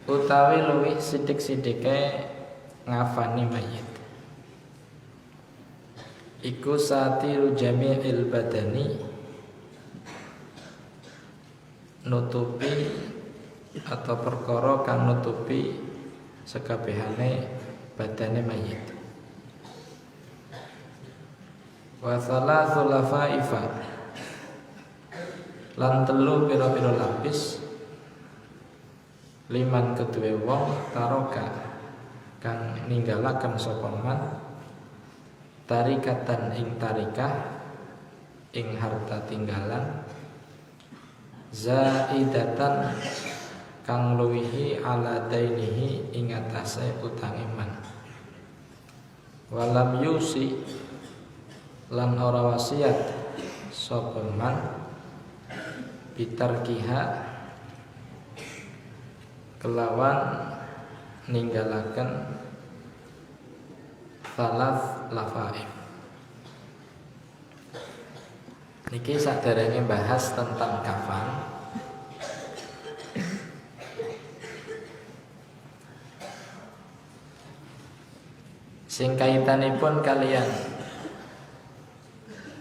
utawi luwih sithik-sithike ngafani mayit iku satiru jami'il badani, nutupi atau perkara kang nutupi sekabehane badane mayit. Wa salatsu lafaifa, lan telu pira-pira lapis liman kedue wong taroka kang ninggalaken sapa man tarikatan ing tarikah ing harta tinggalan zaidatan kang luwihi ala dainihi ing atase utange man walam yusi lan ora wasiat sapa man bitarkiha kelawan ninggalaken salas lafaif. Niki saderenge bahas tentang kafan. Sing kaitanipun kalian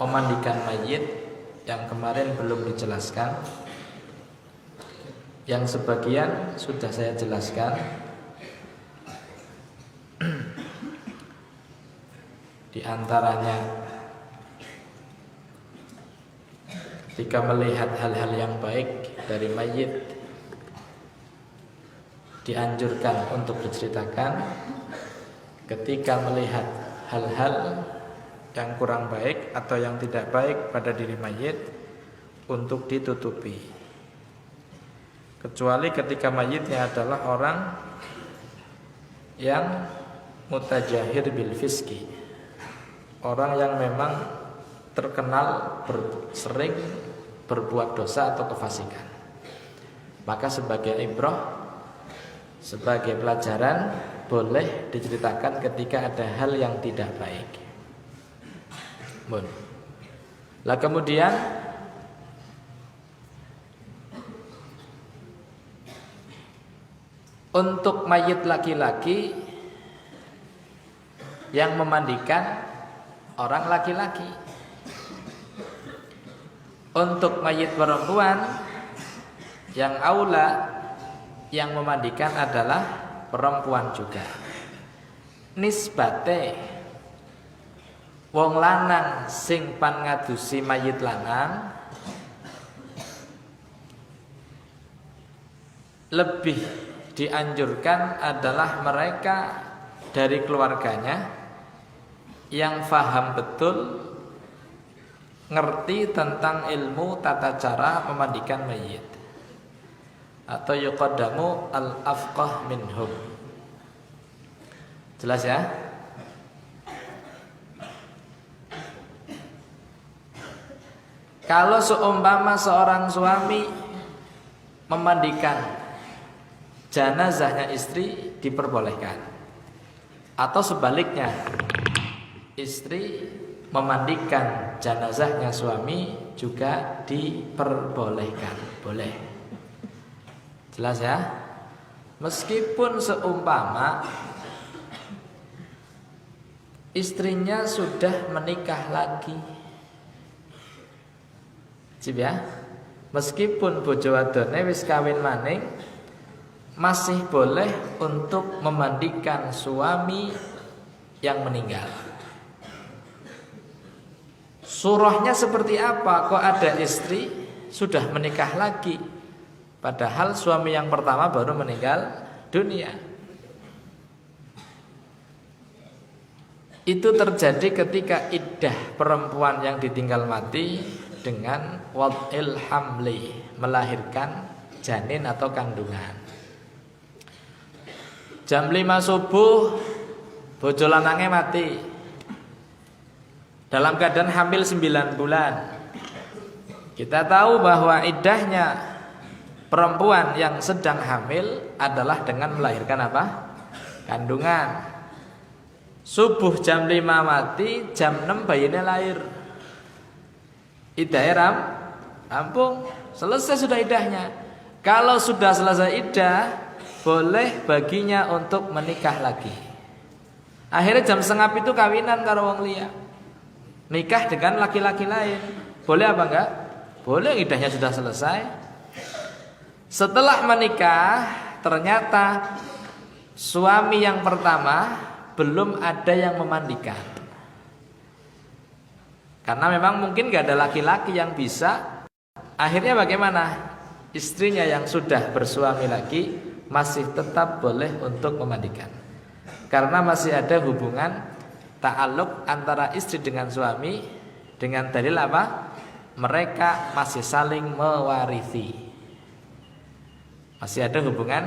memandikan mayit yang kemarin belum dijelaskan. Yang sebagian sudah saya jelaskan. Di antaranya ketika melihat hal-hal yang baik dari mayit dianjurkan untuk diceritakan. Ketika melihat hal-hal yang kurang baik atau yang tidak baik pada diri mayit untuk ditutupi. Kecuali ketika mayitnya adalah orang yang mutajahir bil fiski, orang yang memang terkenal sering berbuat dosa atau kefasikan. Maka sebagai ibrah, sebagai pelajaran, boleh diceritakan ketika ada hal yang tidak baik. Lah kemudian untuk mayit laki-laki yang memandikan orang laki-laki. Untuk mayit perempuan yang aula yang memandikan adalah perempuan juga. Nisbate wong lanang sing pan ngadusi mayit lanang lebih dianjurkan adalah mereka dari keluarganya yang faham betul, ngerti tentang ilmu tata cara memandikan mayit, atau yuqaddamu al-afqah minhum. Jelas ya? Kalau seumpama seorang suami memandikan jenazahnya istri diperbolehkan, atau sebaliknya istri memandikan jenazahnya suami juga diperbolehkan, boleh. Jelas ya? Meskipun seumpama istrinya sudah menikah lagi, cip ya, meskipun bojo wadone wis kawin maning, masih boleh untuk memandikan suami yang meninggal. Surahnya seperti apa? Kok ada istri sudah menikah lagi, padahal suami yang pertama baru meninggal dunia. Itu terjadi ketika iddah perempuan yang ditinggal mati dengan wad'il hamli, melahirkan janin atau kandungan. Jam 5 subuh bojo lanange mati dalam keadaan hamil 9 bulan. Kita tahu bahwa iddahnya perempuan yang sedang hamil adalah dengan melahirkan apa? Kandungan. Subuh jam 5 mati, jam 6 bayinya lahir. Iddahnya rampung, selesai sudah iddahnya. Kalau sudah selesai iddah, boleh baginya untuk menikah lagi. Akhirnya jam sengap itu kawinan karo wong liya. Nikah dengan laki-laki lain. Boleh apa enggak? Boleh, idahnya sudah selesai. Setelah menikah, ternyata suami yang pertama belum ada yang memandikan. Karena memang mungkin gak ada laki-laki yang bisa. Akhirnya bagaimana? Istrinya yang sudah bersuami lagi masih tetap boleh untuk memandikan. Karena masih ada hubungan ta'alluq antara istri dengan suami. Dengan dalil apa? Mereka masih saling mewarisi. Masih ada hubungan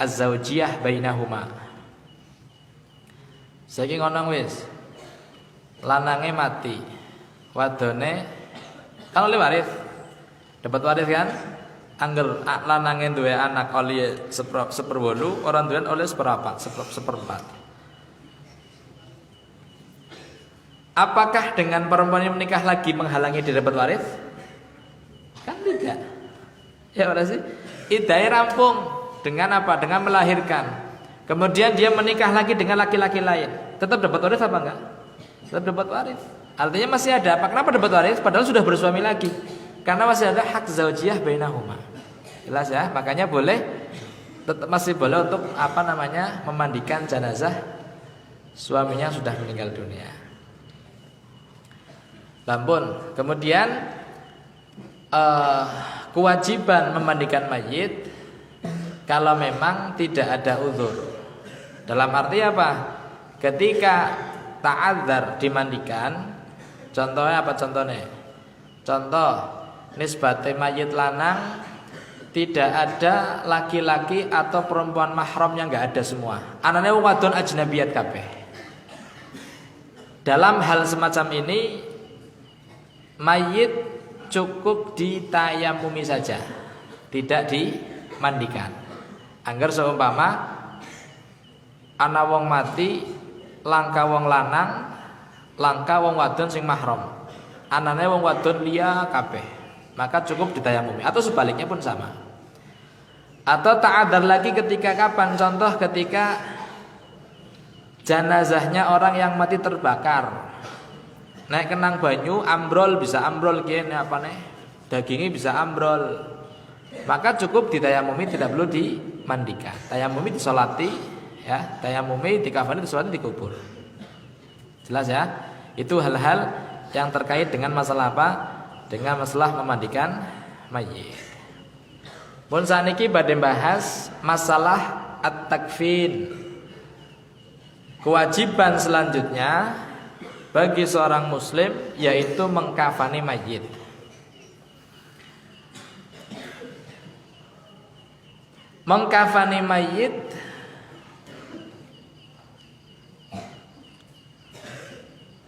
az-zaujiyah bainahuma. Saiki ngono wis. Lanange mati. Wadone kan oleh waris. Dapat waris kan? Angger lanange duwe anak oleh seperwolu, orang duwe oleh seperempat. Apakah dengan perempuan yang menikah lagi menghalangi dia dapat waris? Kan tidak. Ya berarti sih? Idahnya rampung dengan apa? Dengan melahirkan. Kemudian dia menikah lagi dengan laki-laki lain. Tetap dapat waris apa enggak? Tetap dapat waris. Artinya masih ada apa? Kenapa dapat waris? Padahal sudah bersuami lagi. Karena masih ada hak zaujiyah bainahuma. Jelas ya? Makanya boleh, tetap masih boleh untuk memandikan jenazah suaminya sudah meninggal dunia. Lampun. Kemudian kewajiban memandikan mayit kalau memang tidak ada uzur. Dalam arti apa? Ketika ta'adzar dimandikan, contohnya apa contohnya? Contoh, nisbate mayit lanang tidak ada laki-laki atau perempuan mahram yang enggak ada semua. Anane wong wadon ajnabiyat kabeh. Dalam hal semacam ini mayit cukup ditayamumi saja, tidak dimandikan. Angger seumpama ana wong mati langka wong lanang, langka wong wadon sing mahram. Anane wong wadon liya kabeh, maka cukup ditayamumi atau sebaliknya pun sama. Atau ta'adzar lagi ketika kapan? Contoh ketika jenazahnya orang yang mati terbakar. Naik kenang banyu ambrol, bisa ambrol kene dagingnya bisa ambrol. Maka cukup ditayamumi, tidak perlu dimandikan. Tayamumi disolati, ya, tayamumi dikafani, disolati, dikubur. Jelas ya? Itu hal-hal yang terkait dengan masalah apa? Dengan masalah memandikan mayit. Pun saniki badhe bahas masalah at-takfin. Kewajiban selanjutnya bagi seorang muslim yaitu mengkafani mayit. Mengkafani mayit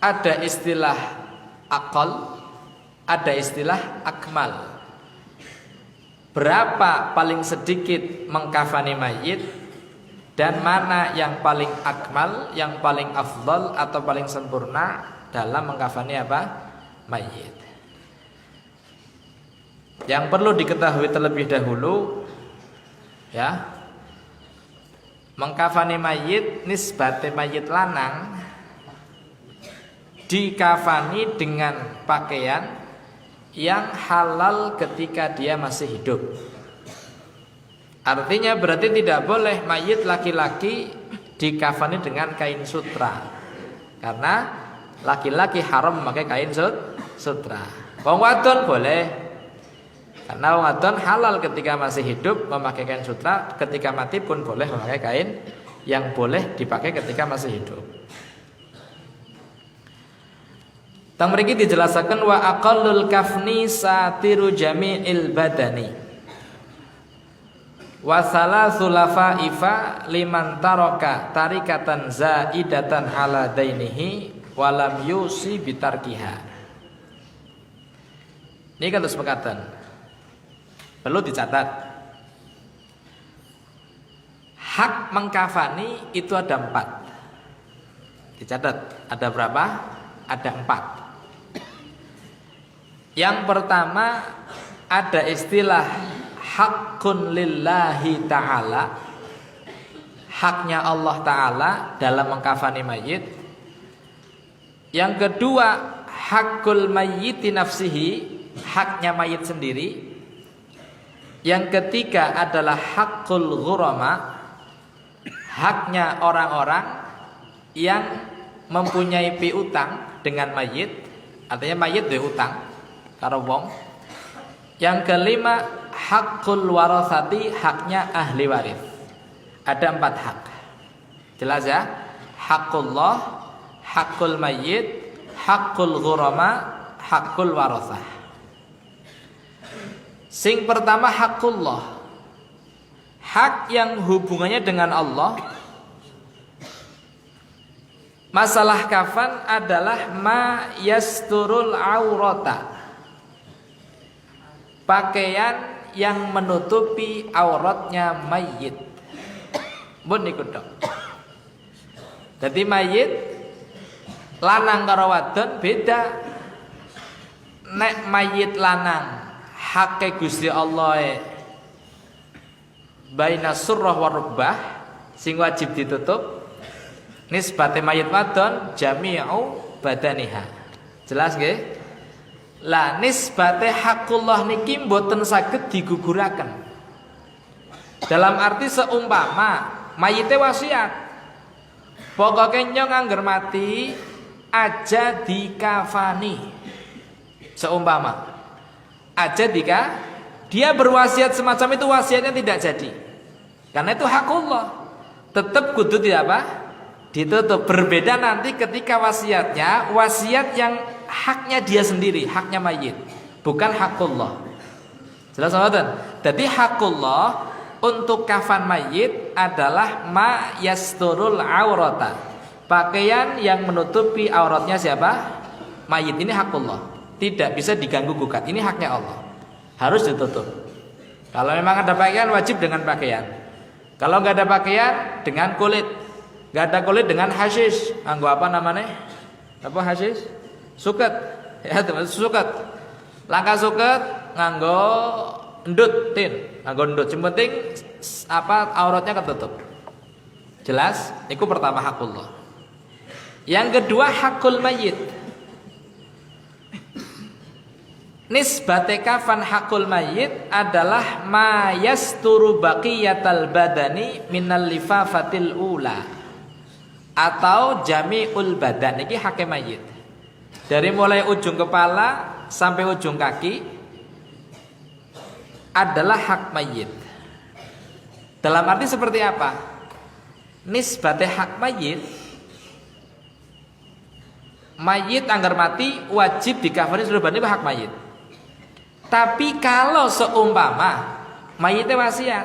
ada istilah aqal, ada istilah akmal. Berapa paling sedikit mengkafani mayit dan mana yang paling akmal, yang paling afdal atau paling sempurna dalam mengkafani apa? Mayit. Yang perlu diketahui terlebih dahulu, ya, mengkafani mayit, nisbate mayit lanang dikafani dengan pakaian yang halal ketika dia masih hidup. Artinya berarti tidak boleh mayit laki-laki dikafani dengan kain sutra. Karena laki-laki haram memakai kain sutra. Wong wadon boleh. Karena wong wadon halal ketika masih hidup memakai kain sutra, ketika mati pun boleh memakai kain yang boleh dipakai ketika masih hidup. Tang mriki dijelaskan wa aqallul kafni satiru jami'il badani wa salasu lafaifa liman taraka tarikatan zaidatan ala dainihi wa lam yusi bitarkiha. Ini kan kesepakatan. Perlu dicatat. Hak mengkafani itu ada 4. Dicatat, ada berapa? Ada 4. Yang pertama ada istilah haqqun lillahi ta'ala, haknya Allah Ta'ala dalam mengkafani mayit. Yang kedua, haqqul mayyiti nafsihi, haknya mayit sendiri. Yang ketiga adalah haqqul ghurama, haknya orang-orang yang mempunyai piutang dengan mayit, artinya mayit duwe utang karo wong. Yang kelima, haqqul warasati, haknya ahli waris. Ada 4 hak. Jelas ya? Haqqullah, haqqul mayyit, haqqul ghurama, haqqul warasah. Sing pertama haqqullah, hak yang hubungannya dengan Allah. Masalah kafan adalah ma yasturul aurata, pakaian yang menutupi auratnya mayit. Mun niku tok. Dadi mayit lanang karo wadon beda. Nek mayit lanang hake Gusti Allah baina surrah wa rubbah sing wajib ditutup. Nisbate mayit wadon jami'u badaniha. Jelas nggih? Lah nisbate haqqullah niki mboten saged diguguraken. Dalam arti seumpama mayite wasiat, pokoke nyong angger mati aja dikafani. Seumpama aja dia berwasiat semacam itu, wasiatnya tidak jadi. Karena itu haqqullah. Tetap kudu tidak apa? Ditutup. Berbeda nanti ketika wasiatnya wasiat yang haknya dia sendiri, haknya mayit, bukan haqqullah. Jelas sahabat? Jadi haqqullah untuk kafan mayit adalah ma yasturul aurata, pakaian yang menutupi auratnya siapa? Mayit. Ini haqqullah, tidak bisa diganggu gugat. Ini haknya Allah, harus ditutup. Kalau memang ada pakaian wajib dengan pakaian. Kalau nggak ada pakaian dengan kulit. Gak ada kulit dengan hasis. Anggo apa namanya? Apa hasis? Suket. Ya teman, suket. Langkah suket nganggo endut tin. Nganggo endut. Yang penting apa auratnya ketutup. Jelas? Itu pertama haqqullah. Yang kedua haqqul mayyit. Nisbate kafan haqqul mayyit adalah ma yasturu baqiyatal badani minal lifafatil ula, atau jami'ul badan. Ini hak mayit. Dari mulai ujung kepala sampai ujung kaki adalah hak mayit. Dalam arti seperti apa? Nisbate hak mayit, mayit anggar mati wajib dikafani seluruh badan, hak mayit. Tapi kalau seumpama mayitnya wasiat,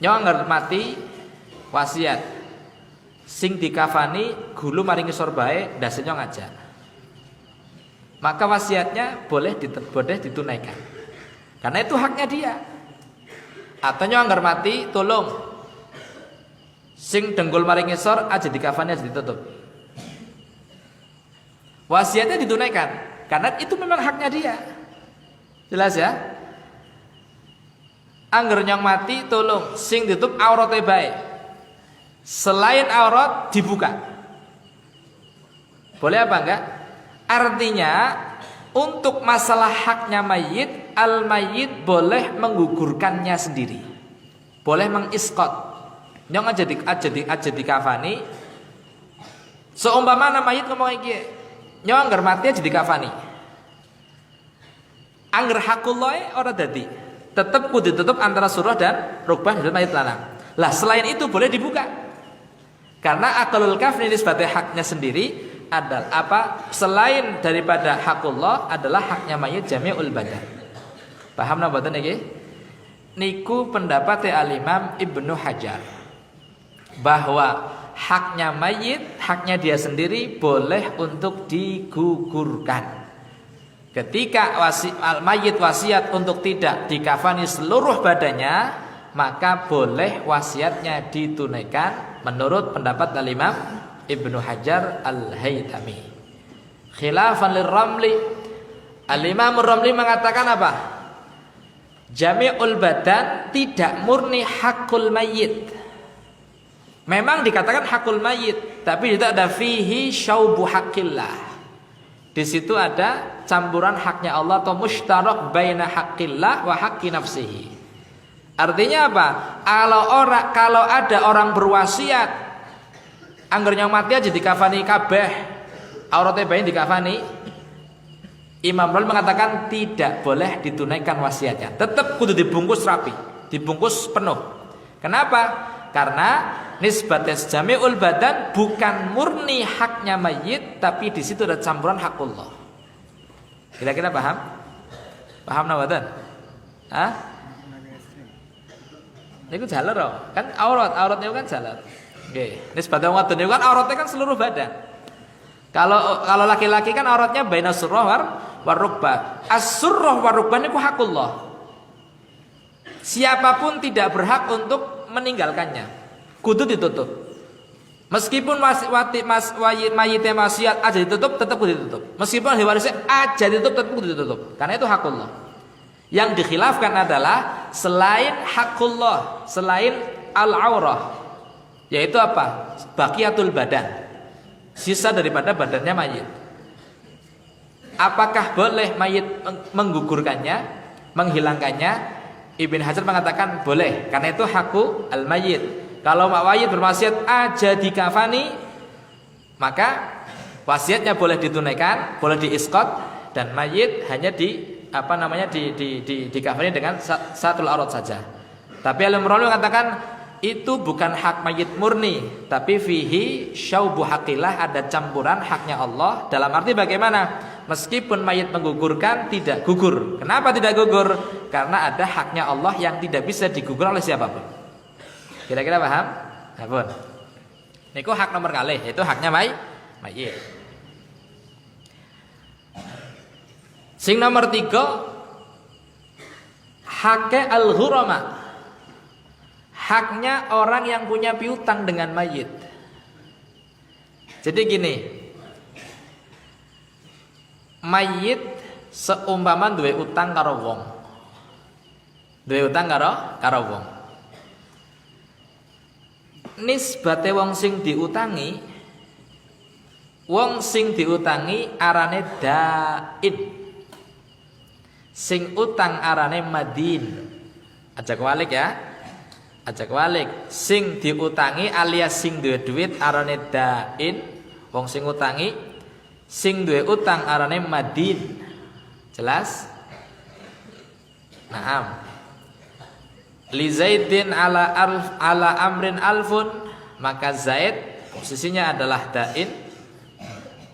nyawa anggar mati wasiat, sing dikafani gulu maring ngisor bae ndasenya ngajak, maka wasiatnya boleh ditunaikan karena itu haknya dia. Atau nyanggar mati tolong sing denggul maring ngisor aja dikafani, aja ditutup, wasiatnya ditunaikan karena itu memang haknya dia. Jelas ya? Angger nyong mati tolong sing ditutup aurate bae, selain aurat dibuka. Boleh apa enggak? Artinya untuk masalah haknya mayit, al mayit boleh menggugurkannya sendiri, boleh mengisqat. Nyong aja dikafani. Seumpama mayit ngomong iki, nyong anggar mati aja dikafani. Angger haqqullah ora dadi. Tetap kudu ditutup antara surah dan rukbah dan mayit lanang. Lah selain itu boleh dibuka. Karena aqlul kafni nisbate haknya sendiri adalah apa? Selain daripada haqqullah adalah haknya mayit jami'ul badan. Paham napa mboten niki? Niku pendapat Al-Imam Ibnu Hajar bahwa haknya mayit, haknya dia sendiri boleh untuk digugurkan. Ketika mayit wasiat untuk tidak dikafani seluruh badannya, maka boleh wasiatnya ditunaikan menurut pendapat Al-Imam Ibnu Hajar Al-Haytami. Khilafan lirramli, Al-Imam Ar-Ramli mengatakan apa? Jami'ul badan tidak murni hakul mayyit. Memang dikatakan hakul mayyit, tapi tidak ada fihi syaubu haqqillah. Di situ ada campuran haknya Allah atau mushtarak baina haqqillah wa haqqi nafsihi. Artinya apa? Kalau ada orang berwasiat anggernya mati aja dikafani kabeh, auratnya bayi dikafani, Imam Nawawi mengatakan tidak boleh ditunaikan wasiatnya. Tetap kudu dibungkus rapi, dibungkus penuh. Kenapa? Karena nisbatnya jami'ul badan bukan murni haknya mayit, tapi di situ ada campuran hakullah. Kira-kira paham? Paham nawadan? Hah? Itu jalan loh. Kan auratnya kan jalan. Oke, nisbatnya wadon itu kan auratnya kan seluruh badan. Kalau laki-laki kan auratnya baina surrah warukbah. As-surrah warukbah itu hakullah. Siapapun tidak berhak untuk meninggalkannya. Kudu ditutup. Meskipun mayitnya maksiat aja ditutup, tetap kudu ditutup. Meskipun ahli warisnya aja ditutup, tetap kudu ditutup. Karena itu hakullah. Yang dikhilafkan adalah selain hakullah, selain al-aurah, yaitu apa? Baqiyatul badan. Sisa daripada badannya mayit. Apakah boleh mayit menggugurkannya, menghilangkannya? Ibn Hajar mengatakan boleh, karena itu haku al-mayit. Kalau mayit berwasiat aja dikafani, maka wasiatnya boleh ditunaikan, boleh diiskot, dan mayit hanya dikafani dengan satul aurat saja. Tapi Al-Murawi mengatakan itu bukan hak mayit murni, tapi fihi syaubu haqqillah, ada campuran haknya Allah. Dalam arti bagaimana? Meskipun mayit menggugurkan, tidak gugur. Kenapa tidak gugur? Karena ada haknya Allah yang tidak bisa digugur oleh siapapun. Kira-kira paham? Ya pun. Niku hak nomor kalih, yaitu haknya mayit. Sing nomor 3, haknya al-ghurama. Haknya orang yang punya piutang dengan mayit. Jadi gini, mayit seumpama duwe utang karo wong. Duwe utang karo wong. Nisbate wong sing diutangi, arane dain. Sing utang arane madin. Ajak walik ya. Ajak walik, sing diutangi alias sing duwe duit arane dain, wong sing utangi, sing duwe utang arane madin. Jelas? Naam. Li Zaidin ala amrin alfun, maka Zaid posisinya adalah dain,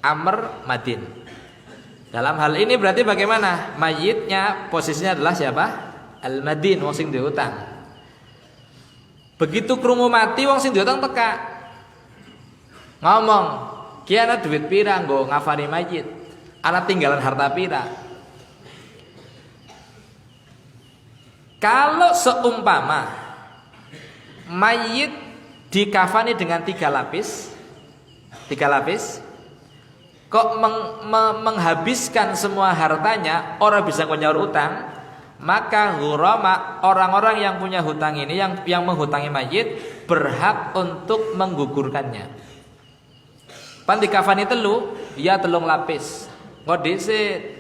Amr madin. Dalam hal ini berarti bagaimana? Mayitnya posisinya adalah siapa? Al-madin, wong sing duwe utang. Begitu krungu mati wong sing diutang teka. Ngomong, "Ki ana duit pira nggo ngafani mayit? Ana tinggalan harta pira?" Kalau seumpama mayit dikafani dengan 3 lapis, kok menghabiskan semua hartanya, orang bisa nyaur utang, maka ghurama, orang-orang yang punya hutang ini, yang menghutangi mayit, berhak untuk menggugurkannya. Pan dikafani telu, ya telung lapis. Kok dhisik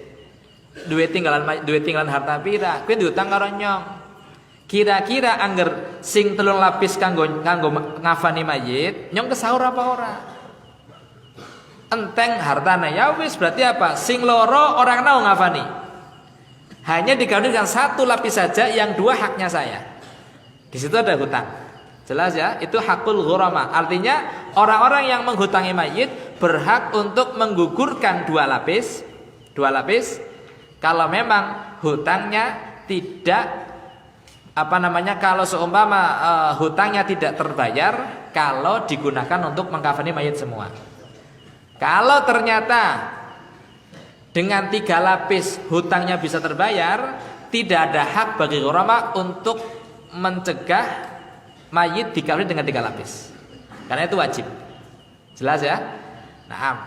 duwe tinggalan harta pira? Kuwi diutang karo nyong. Kira-kira angger sing telung lapis kanggo ngafani mayit, nyong kesaur apa ora? Enteng hartanya, ya wis, berarti apa? Sing loro orang nau ngafani. Hanya dikawin dengan 1 lapis saja, yang 2 haknya saya. Di situ ada hutang. Jelas ya? Itu hakul ghurama. Artinya orang-orang yang menghutangi mayit berhak untuk menggugurkan 2 lapis. Kalau memang hutangnya tidak kalau seumpama hutangnya tidak terbayar, kalau digunakan untuk mengkafani mayit semua. Kalau ternyata dengan 3 lapis hutangnya bisa terbayar, tidak ada hak bagi ghurama untuk mencegah mayit dikafani dengan 3 lapis. Karena itu wajib. Jelas ya? Naam.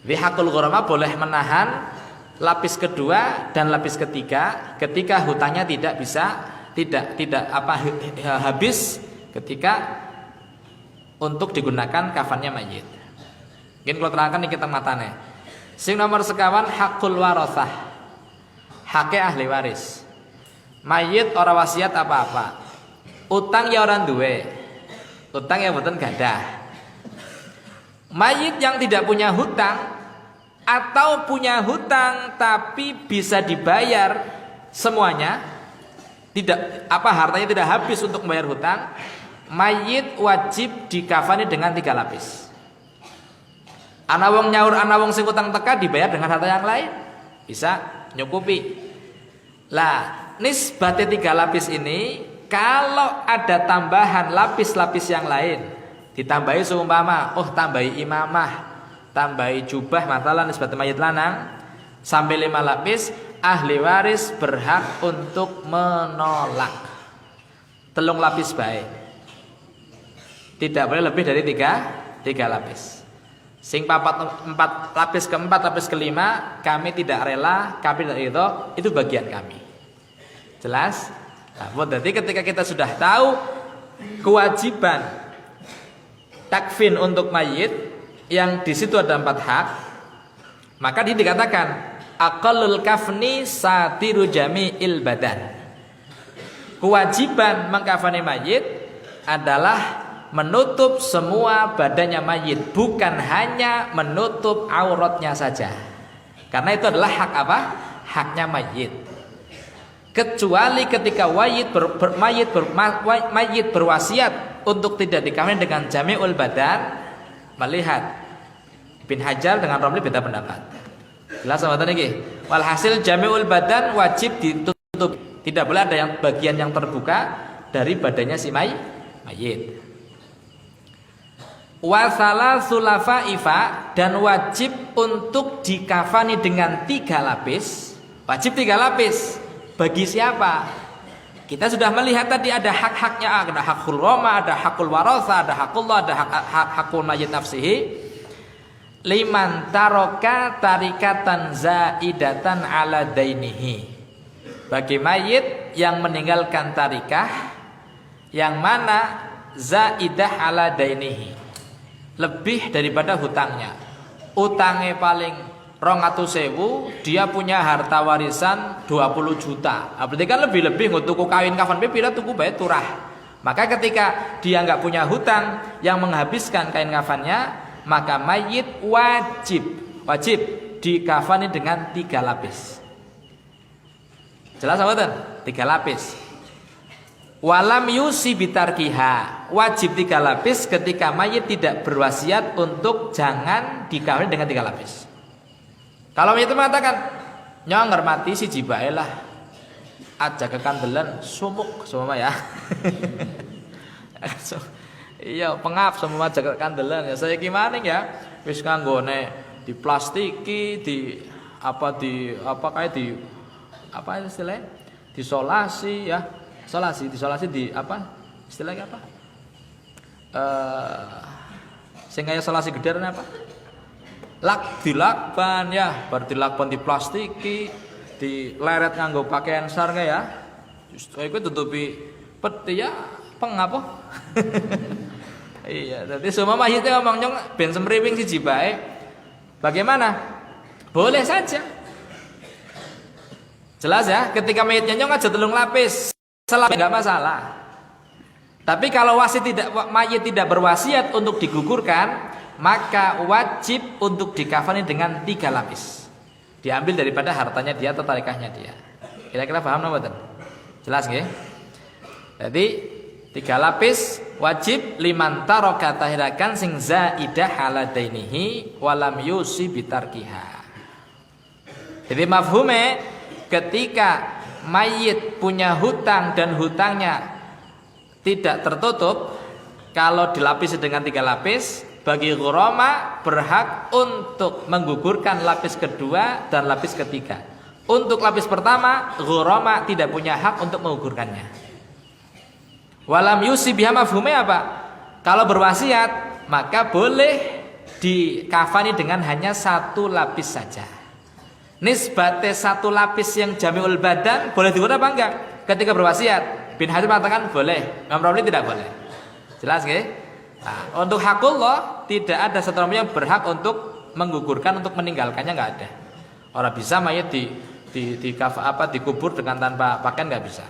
Hakul ghurama boleh menahan lapis kedua dan lapis ketiga ketika hutangnya tidak habis ketika untuk digunakan kafannya mayit. Mungkin kalau terangkan ini kita matane. Sing nomor sekawan hakul warasah. Hake ahli waris. Mayit ora wasiat apa-apa. Utang ya orang duwe. Utang ya mboten gadah. Mayit yang tidak punya hutang atau punya hutang tapi bisa dibayar semuanya, tidak hartanya tidak habis untuk membayar hutang, mayit wajib dikafani dengan 3 lapis. Ana wong nyaur, ana wong sing utang teka dibayar dengan harta yang lain, bisa nyukupi. Lah, nisbate 3 lapis ini kalau ada tambahan lapis-lapis yang lain, ditambahi seumpama, tambahi imamah, tambahi jubah matalan nisbat mayit lanang sampai 5 lapis, ahli waris berhak untuk menolak. 3 lapis baik. Tidak boleh lebih dari 3 lapis. Sing 4 lapis keempat, lapis kelima kami tidak rela, kami tidak itu bagian kami. Jelas? Nah, berarti ketika kita sudah tahu kewajiban takfin untuk mayit yang di situ ada 4 hak, maka dia dikatakan aqallul kafni satiru jami'il badan. Kewajiban mengkafani mayit adalah menutup semua badannya mayit, bukan hanya menutup auratnya saja. Karena itu adalah hak apa? Haknya mayit. Kecuali ketika mayit berwasiat untuk tidak dikafani dengan jami'ul badan, melihat Ibn Hajar dengan Romli beda pendapat. Jelas sama tadi. Walhasil jami'ul badan wajib ditutup. Tidak boleh ada yang bagian yang terbuka dari badannya si mayit. Wasala sulafaifa, dan wajib untuk dikafani dengan 3 lapis. Wajib 3 lapis. Bagi siapa? Kita sudah melihat tadi ada hak-haknya, ada hakul roma, ada hakul warasa, ada hakullah, ada hakul mayit nafsihi. Liman taroka tarikatan zaidatan ala dainihi. Bagi mayit yang meninggalkan tarikah yang mana zaidah ala dainihi, lebih daripada hutangnya. Utangnya paling 200.000, dia punya harta warisan 20 juta. Berarti kan lebih-lebih ngutuku kawin kafan pira tuku bae turah. Maka ketika dia nggak punya hutang yang menghabiskan kain kafannya, maka mayit wajib dikafani dengan 3 lapis. Jelas apa tuh? 3 lapis. Walam yusi bitarkiha, wajib 3 lapis ketika mayit tidak berwasiat untuk jangan dikawin dengan 3 lapis. Kalau mayit mengatakan nyong ngermati si jibae lah, aja kekandelan sumuk semua ya. Iya pengap semua aja kekandelan ya. Saya gimana ya? Wis kanggone diplastiki, apa istilahnya? Disolasi ya. Disolasi di apa? Istilahnya apa? Sing kaya isolasi geder apa? Dilakban ya, bar dilakban diplastiki, dileret nganggo pakaian sarga ya. Justru iku tutupi peti ya, pengapa? Iya, jadi semua mayitnya ngomong nyong ben semriwing siji bae. Bagaimana? Boleh saja. Jelas ya, ketika mayitnya nyong aja 3 lapis. Selama enggak masalah. Tapi kalau mayit tidak berwasiat untuk digugurkan, maka wajib untuk dikafani dengan 3 lapis. Diambil daripada hartanya dia atau tarikahnya dia. Kira-kira paham napa mboten? Jelas nggih? Jadi 3 lapis wajib liman taraka tahirakan sing zaidah ala dainihi walam yusi bitarkiha. Jadi mafhume ketika mayit punya hutang dan hutangnya tidak tertutup, kalau dilapisi dengan 3 lapis, bagi ghurama berhak untuk menggugurkan lapis kedua dan lapis ketiga. Untuk lapis pertama, ghurama tidak punya hak untuk menggugurkannya. Walam yusi biha mafhume apa? Kalau berwasiat, maka boleh dikafani dengan hanya 1 lapis saja. Nisbate satu lapis yang jami'ul badan boleh diurut apa enggak? Ketika berwasiat, Bin Hazm mengatakan boleh, Imam Romli tidak boleh. Jelas nggih? Nah, untuk hakullah tidak ada satu orang yang berhak untuk menggugurkan, untuk meninggalkannya enggak ada. Orang bisa mayat dikubur dengan tanpa pakaian enggak bisa.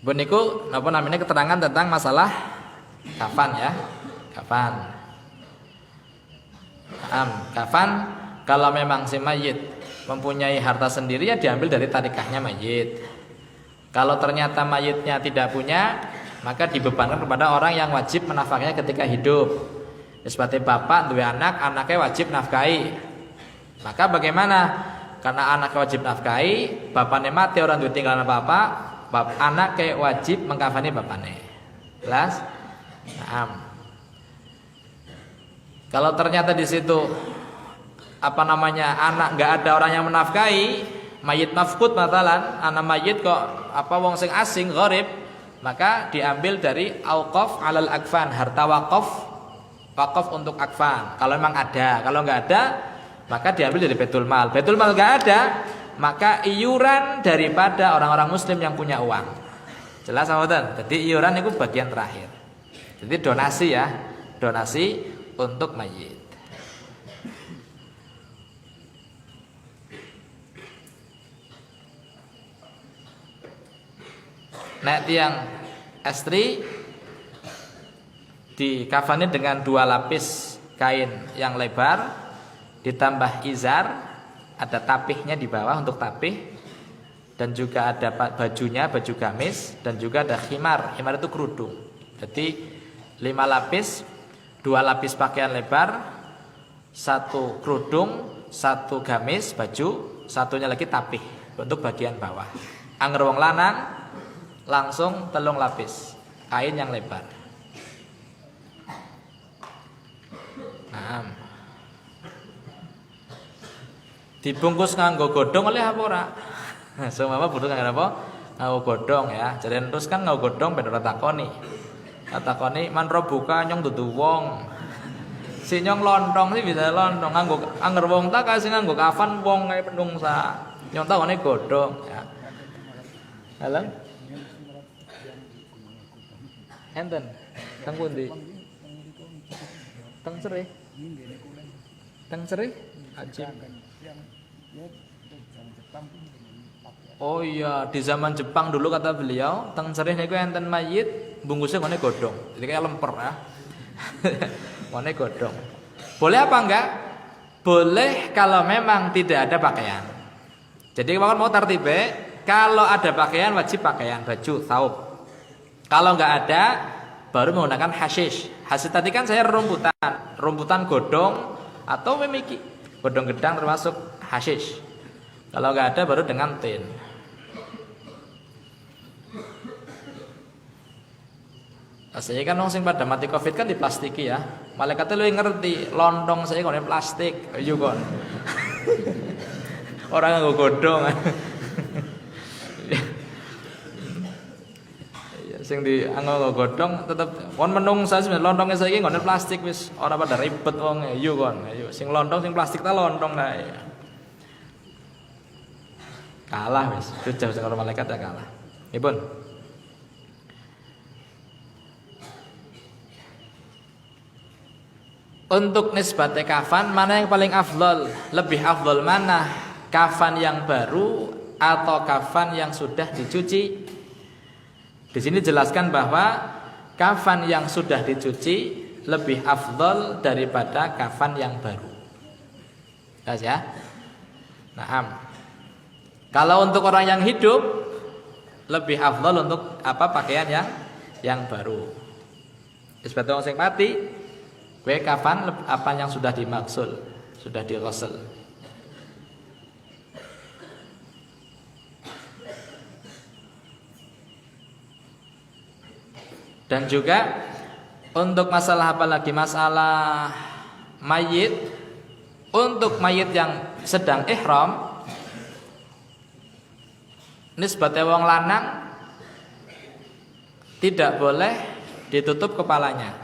Beniku napa namanya keterangan tentang masalah kafan ya. Kafan. Kafan kalau memang si mayit mempunyai harta sendiri ya diambil dari tarikahnya mayit. Kalau ternyata mayitnya tidak punya, maka dibebankan kepada orang yang wajib menafkahinya ketika hidup. Seperti bapak dua anak, anaknya wajib nafkahi. Maka bagaimana? Karena anaknya wajib nafkahi, bapaknya mati orang duwe tinggalan bapak, anaknya wajib mengkafani bapaknya. Jelas? Nah, kalau ternyata di situ anak nggak ada orang yang menafkahi, mayit mafqud matalan, anak mayit kok wong sing asing gharib, maka diambil dari auqaf alal akfan, harta wakaf untuk akfan. Kalau memang ada, kalau nggak ada, maka diambil dari Baitul Mal. Baitul Mal nggak ada, maka iuran daripada orang-orang muslim yang punya uang. Jelas sahabat? Jadi iuran itu bagian terakhir. Jadi donasi ya, donasi untuk mayit. Nek tiang estri dikafani dengan 2 lapis kain yang lebar, ditambah izar, ada tapihnya di bawah untuk tapih, dan juga ada bajunya, baju gamis, dan juga ada khimar. Khimar itu kerudung. Jadi 5 lapis, 2 lapis pakaian lebar, 1 kerudung, 1 gamis, baju, satunya lagi tapih untuk bagian bawah. Angger wong lanang langsung 3 lapis kain yang lebar. Nah, dibungkus nganggo godhong oleh apa ora? Semua butuh nganggo apa? Nganggo godhong ya. Jadi terus kan nganggo godhong ben ora takoni. Takoni man robuka nyong dudu wong. Si nyong lontong sih bisa lontong nganggo angger wong tak kasih nganggo kafan wong kae penungsa. Nyong takone godhong ya. Halo? Enten. Teng pundi? Teng Sereh. Teng Sereh? Ajib. Oh iya, di zaman Jepang dulu kata beliau, teng Sereh niku enten mayit bungkusnya ngene godhong. Jadi kayak lemper ya. Ngene godhong. Boleh apa enggak? Boleh kalau memang tidak ada pakaian. Jadi kalau mau tertibe, kalau ada pakaian wajib pakaian, baju, thawb. Kalau enggak ada, baru menggunakan hashish. Hashish tadi kan saya rumputan godhong atau memiki. Godhong gedang termasuk hashish. Kalau enggak ada baru dengan tin. Saya kan sing pada mati Covid kan diplastiki ya. Malaikatnya lu ngerti, lontong saya kono plastik, ayo kon. Orang nganggo godhong. Ya sing di nganggo godhong tetep kon menungsa sebenarnya lontongnya saiki ngene plastik wis ora pada ribet wong, ayo kon. Ayo sing lontong sing plastik ta lontong kae. Kalah wis, jauh sing karo malaikat ya kalah. Nggih, untuk nisbate kafan mana yang paling afdol? Lebih afdol mana? Kafan yang baru atau kafan yang sudah dicuci? Di sini jelaskan bahwa kafan yang sudah dicuci lebih afdol daripada kafan yang baru. Jelas ya? Nah, kalau untuk orang yang hidup lebih afdol untuk pakaian yang baru. Seperti orang yang mati, kue kafan apa yang sudah dimaksul, sudah dirosel. Dan juga untuk masalah apa lagi? Masalah mayit. Untuk mayit yang sedang ihram, nisbate wong lanang tidak boleh ditutup kepalanya.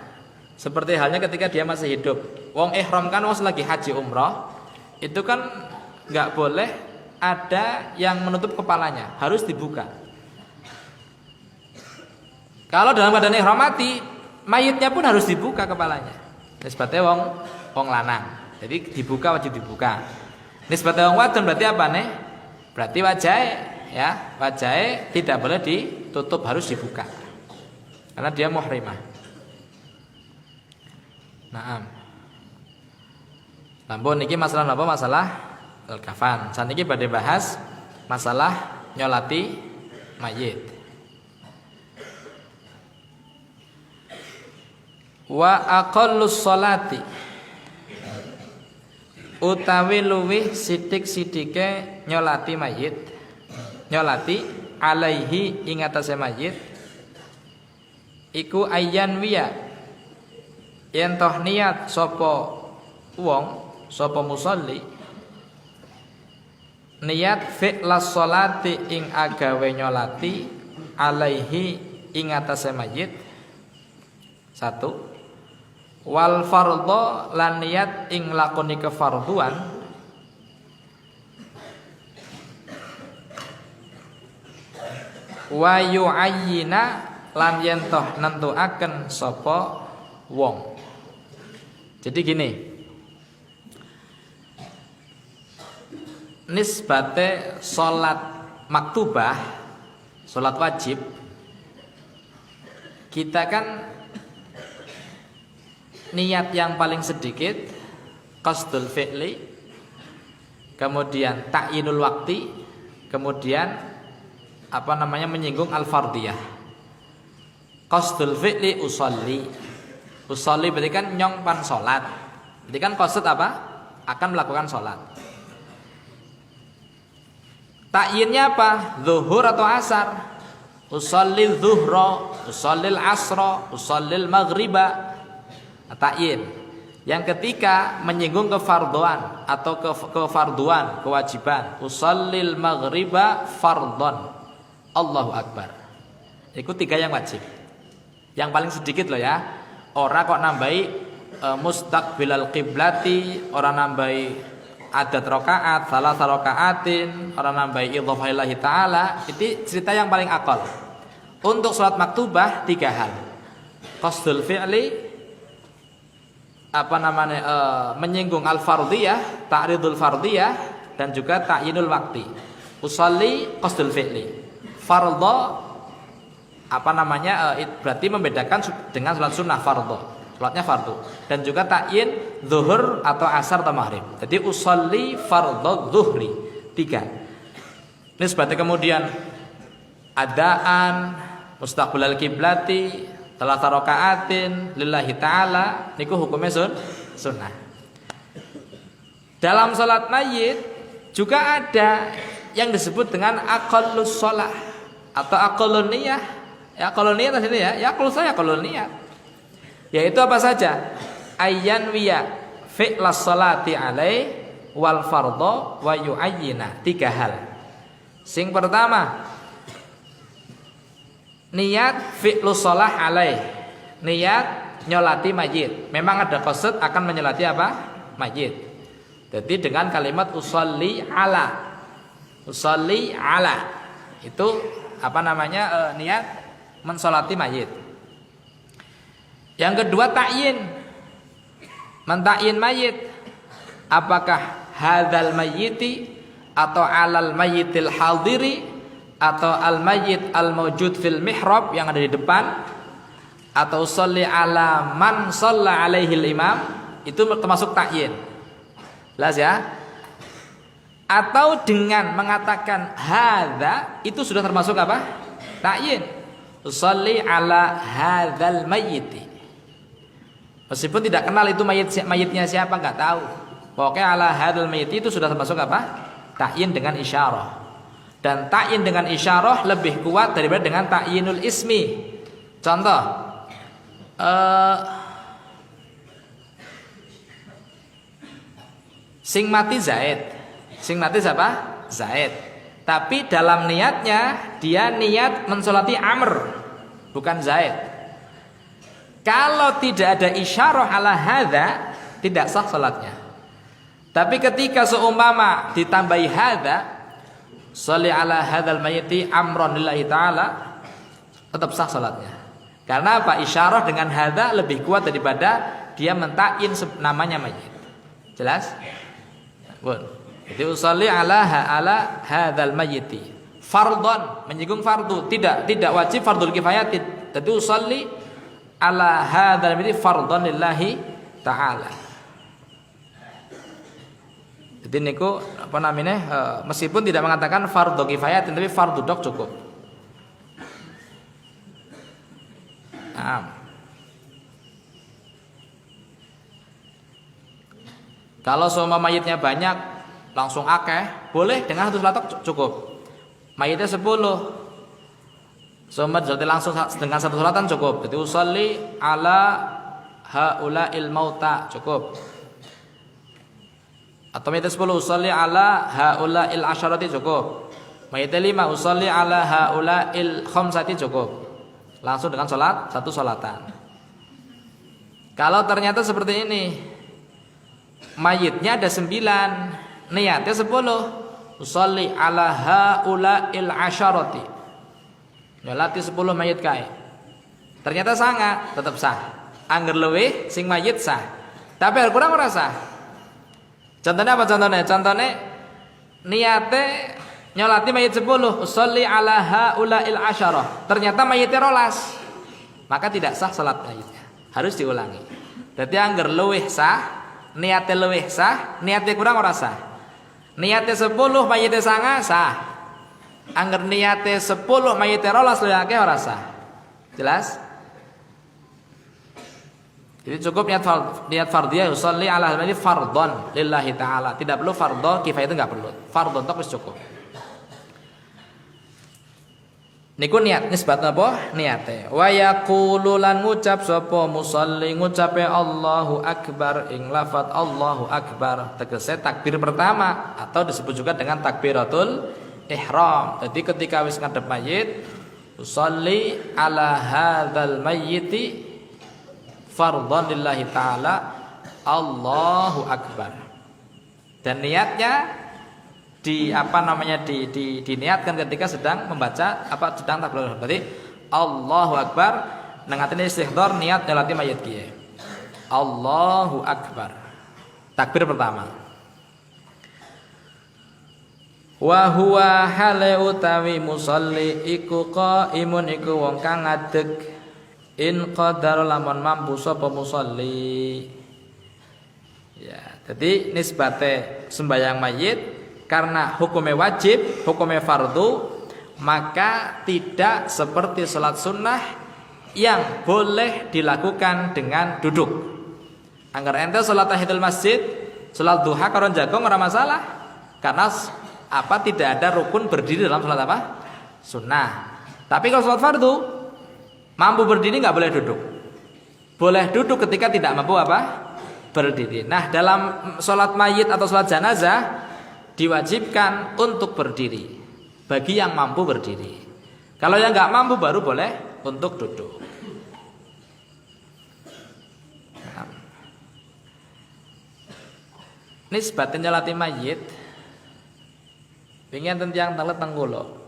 Seperti halnya ketika dia masih hidup. Wong ihram kan wong lagi haji umroh, itu kan nggak boleh ada yang menutup kepalanya, harus dibuka. Kalau dalam keadaan ihram mati, mayitnya pun harus dibuka kepalanya. Nisbatnya wong lanang. Jadi dibuka, wajib dibuka. Nisbatnya wong wadon berarti apa nih? Berarti wajahnya tidak boleh ditutup, harus dibuka. Karena dia muhrimah. Naam. Lampun niki masalah apa? Masalah al-kafan. Saat ini badhe bahas masalah nyolati mayit. Wa aqallus sholati utawi luwih sithik-sithike nyolati mayit, nyolati alaihi ing atase mayit iku ayyan wiya yen toh niat sapa wong, sapa musolli niat fi'las sholati ing agawe nyolati alaihi ing atase mayit. Satu, wal fardho lan niat ing lakoni kefarduan wa yu'ayyina lan yen toh nentuaken sapa wong. Jadi gini, nisbate salat maktubah, salat wajib, kita kan niat yang paling sedikit qasdul fi'li, kemudian ta'yinul waqti, kemudian menyinggung al-fardiyah. Qasdul fi'li usolli berarti kan nyongpan salat. Berarti kan qasd apa? Akan melakukan salat. Ta'yinnya apa? Zuhur atau asar? Usallil zuhra, usallil asra, usallil maghriba. Ta'yin. Yang ketiga menyinggung kefarduan atau kefarduan, kewajiban. Usallil maghriba fardhon. Allahu akbar. Itu tiga yang wajib. Yang paling sedikit loh ya. Ora kok nambahi mustaqbilal qiblati, ora nambahi adat rakaat, salah rakaatin, ora nambahi idhofah lillahi taala. Itu cerita yang paling akal. Untuk salat maktubah tiga hal. Qasdul fi'li, menyinggung al-fardiyah, ta'ridul fardiyah, dan juga ta'yinul waqti. Usolli qasdul fi'li. Fardhu berarti membedakan dengan salat sunnah fardhu. Salatnya fardu. Dan juga ta'yin zuhur atau asar atau maghrib. Jadi usolli fardhu zuhri. Tiga. Nisbatnya kemudian adaan, mustaqbilal kiblati, talata rakaatin lillahi ta'ala, niku hukumnya sunnah. Dalam salat mayit juga ada yang disebut dengan aqallus shalah atau aqallun niyah. Ya aqallun niyah tadi ya aqallus saya aqallun niyah. Yaitu apa saja? Ayyan wiya fi'las salati alai wal fardhu wa yu'ayyina. Tiga hal. Sing pertama, niat fi'lus shalah alaih, niat nyolati mayit. Memang ada qasd akan menyolati apa? Mayit. Jadi dengan kalimat usolli ala. Usolli ala. Itu niat mensolati mayit. Yang kedua ta'yin. Mentakyin mayit. Apakah hadzal mayyiti atau alal mayyitil hadiri atau al-mayyit al-mawjud fil mihrab yang ada di depan, atau sholli ala man shalla alaihi imam, itu termasuk ta'yin. Jelas ya? Atau dengan mengatakan hadza, itu sudah termasuk apa? Ta'yin. Sholli ala hadzal mayyiti. Meskipun tidak kenal itu mayitnya siapa, enggak tahu. Pokoknya ala hadzal mayyiti itu sudah termasuk apa? Ta'yin dengan isyarah. Dan ta'yin dengan isyarah lebih kuat daripada dengan ta'yinul ismi. Contoh, sing mati Zaid. Sing mati siapa? Zaid. Tapi dalam niatnya dia niat mensolati Amr, bukan Zaid. Kalau tidak ada isyarah ala hadza, tidak sah salatnya. Tapi ketika seumpama ditambahi hadza, sholli ala hadzal mayyiti amron lillahi taala, tetap sah salatnya. Karena apa? Isyarah dengan hadza lebih kuat daripada dia mentain namanya mayit. Jelas? Bun. Jadi usolli ala hadzal mayyiti. Fardhon, menyinggung fardu, tidak wajib fardul kifayah. Jadi usolli ala hadzal mayyiti fardhon lillahi taala. Jadi niku apa namanya? Meskipun tidak mengatakan fardhu kifayah tapi fardhu dok cukup. Nah. Kalau semua mayitnya banyak langsung akeh, boleh dengan satu salat cukup. Mayitnya 10, semua jadi langsung dengan satu salatan cukup. Jadi usolli ala haula'il mauta cukup. Atau mayitnya 10 usolli ala haula'il asyarati cukup. Mayitnya 5 usolli ala haula'il khamsati cukup. Langsung dengan satu salatan. Kalau ternyata seperti ini, mayitnya ada 9, niatnya 10. Usolli ala haula'il asyarati. Nyolati 10 mayit kae. Ternyata sangat, tetap sah. Angger luwih sing mayit sah. Tapi hal kurang ora sah. Contohnya apa contohnya? Contohnya niate nyolati mayit 10, usolli ala haula'il asyarah. Ternyata mayitnya 12. Maka tidak sah salat mayitnya. Harus diulangi. Berarti angger luwih sah, niate luwih sah, niate kurang ora sah. Niate 10 mayite sanga sah. Angger niate 10 mayite 12 luwih akeh ora sah. Jelas? Jadi cukup niat fardhiyah usolli ala al-mayyit fardhon lillahi taala. Tidak perlu fardhu kifayah, itu enggak perlu. Fardhon tok wis cukup. Niku niat nisbat apa? Niate. Wa yaqulu lan ngucap sapa musolli ngucape Allahu akbar ing lafaz Allahu akbar tegese takbir pertama atau disebut juga dengan takbiratul ihram. Jadi ketika wis ngadep mayit usolli ala hadzal mayyiti fardhon lillahi taala Allahu akbar. Dan niatnya diniatkan ketika sedang membaca sedang takbir. Berarti Allahu akbar nengatine istighfar niat nyolati mayit kiye. Allahu akbar. Takbir pertama. Wa huwa hale utawi musolli iku qaimun iku wong kang ngadeg in qadar lamun mampu sapa musolli. Ya, jadi nisbate sembahyang mayit karena hukumnya wajib, hukumnya fardu, maka tidak seperti salat sunnah yang boleh dilakukan dengan duduk. Angger ente salat tahiyatul masjid, salat duha karo jagong ora masalah. Karena tidak ada rukun berdiri dalam salat sunnah. Tapi kalau salat fardu mampu berdiri enggak boleh duduk. Boleh duduk ketika tidak mampu berdiri. Nah, dalam salat mayit atau salat janazah diwajibkan untuk berdiri bagi yang mampu berdiri. Kalau yang nggak mampu baru boleh untuk duduk. Nisbatin nyolati mayit pingin tentang telet tenggulo.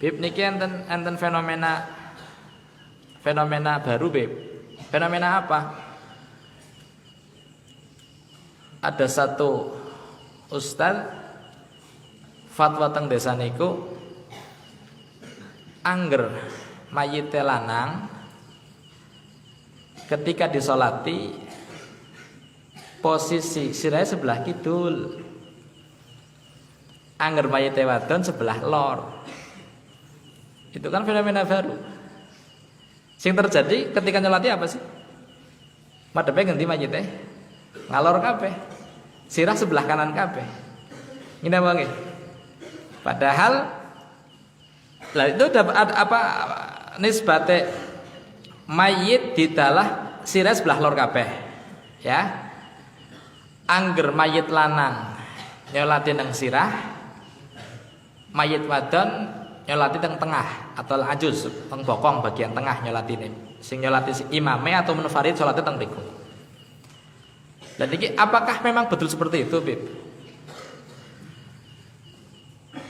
Bib niki enten fenomena baru, Bib. Fenomena apa? Ada satu ustaz fatwa teng desa niku angger mayite lanang ketika disolati posisi sirahnya sebelah kidul, angger mayite wadon sebelah lor. Itu kan fenomena baru. Sing terjadi ketika nyolati apa sih? Madhepe ngendi mayite? Ngalor kabeh. Sirah sebelah kanan kabeh. Ngene wae. Padahal lah itu apa nisbate mayit didalah sirah sebelah lor kabeh. Ya. Angger mayit lanang nyolati nang sirah, mayit wadon nyolati teng tengah atau ajuz teng bokong bagian tengah nyolatine. Sing nyolati si imame atau munfarid salate teng mriku. Dan ini apakah memang betul seperti itu, Bib?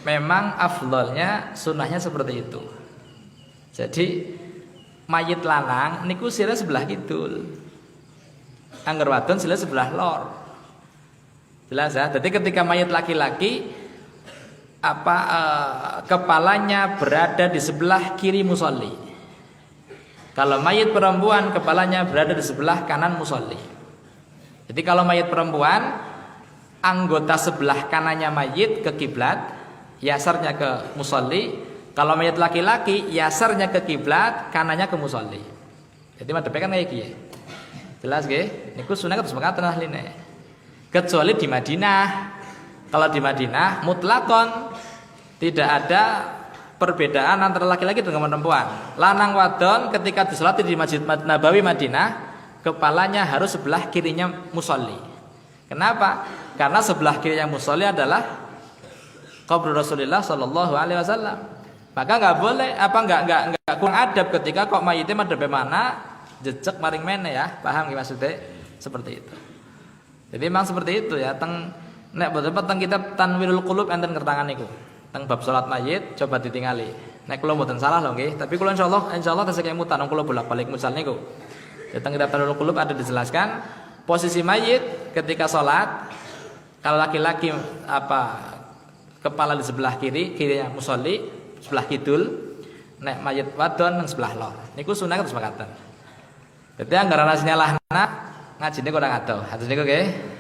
Memang afdolnya sunnahnya seperti itu. Jadi mayit lanang niku sirah sebelah kidul. Angger wadon sirah sebelah lor. Jelas ya. Jadi ketika mayit laki-laki kepalanya berada di sebelah kiri musolli. Kalau mayit perempuan kepalanya berada di sebelah kanan musolli. Jadi kalau mayit perempuan anggota sebelah kanannya mayit ke kiblat, yasarnya ke musolli. Kalau mayit laki-laki yasarnya ke kiblat, kanannya ke musolli. Jadi madhepe kan kayak gini. Jelas nggih? Niku sunah terus mekaten ahline. Kecuali di Madinah. Kalau di Madinah mutlakon tidak ada perbedaan antara laki-laki dengan perempuan. Lanang wadon ketika disolati di Masjid Nabawi Madinah, kepalanya harus sebelah kirinya musolli. Kenapa? Karena sebelah kirinya musolli adalah kubur Rasulullah Shallallahu Alaihi Wasallam. Maka nggak boleh, nggak kurang adab ketika kok mayitnya madhepe mana, jejak maring mene ya, paham nggih maksudnya? Seperti itu. Jadi memang seperti itu ya. Nek boten teng kitab Tanwirul Qulub enten kertangan niku. Teng bab salat mayit coba ditingali. Nek kula mboten salah lho nggih, tapi kula insyaallah tesih kemutan kula bolak-balik musal niku. Teng kitab Tanwirul Qulub ada dijelaskan posisi mayit ketika salat. Kalau laki-laki kepala di sebelah kirinya musolli, sebelah kidul. Nek mayit wadon nang sebelah lor. Niku sunah terus makaten. Dadi anggaran asine lahna ngajine kok ora ngadoh. Hatus niku nggih.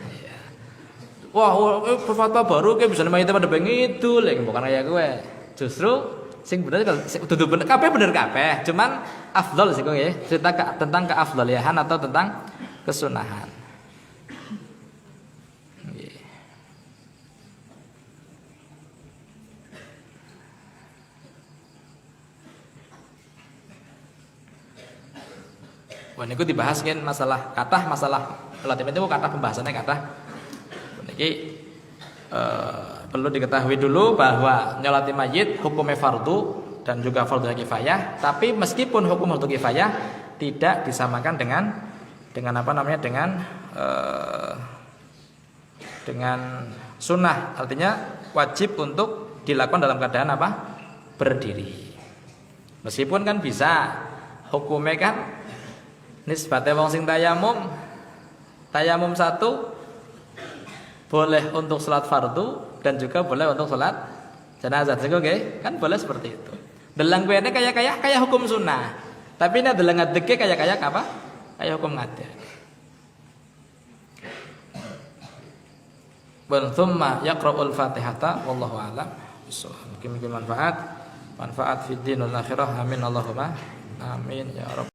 Wah, fatwa baru kayak bisa mayitnya pada ngidul, bukan kayak gue. Justru sing bener kalau dudu bener kabeh bener kabeh, cuman afdal sih kok ya. Cerita tentang keafdalihan atau tentang kesunahan. Nggih. Wah, niku dibahas kan masalah relatif itu kathah pembahasannya kathah. Ini perlu diketahui dulu bahwa nyolati mayit hukumnya fardu dan juga fardu kifayah. Tapi meskipun hukum fardu kifayah tidak disamakan dengan sunnah. Artinya wajib untuk dilakukan dalam keadaan berdiri. Meskipun kan bisa hukumnya kan nisbatnya wong sing tayamum satu boleh untuk salat fardu dan juga boleh untuk salat jenazah. Oke, kan boleh seperti itu. Delang kuene kayak hukum sunnah. Tapi ini delang ngadeke kayak apa? Kayak hukum ngade. Wa thumma yaqra'ul Fatihata wallahu a'lam. Mungkin manfaat fid din wal akhirah. Amin Allahumma amin ya rabb.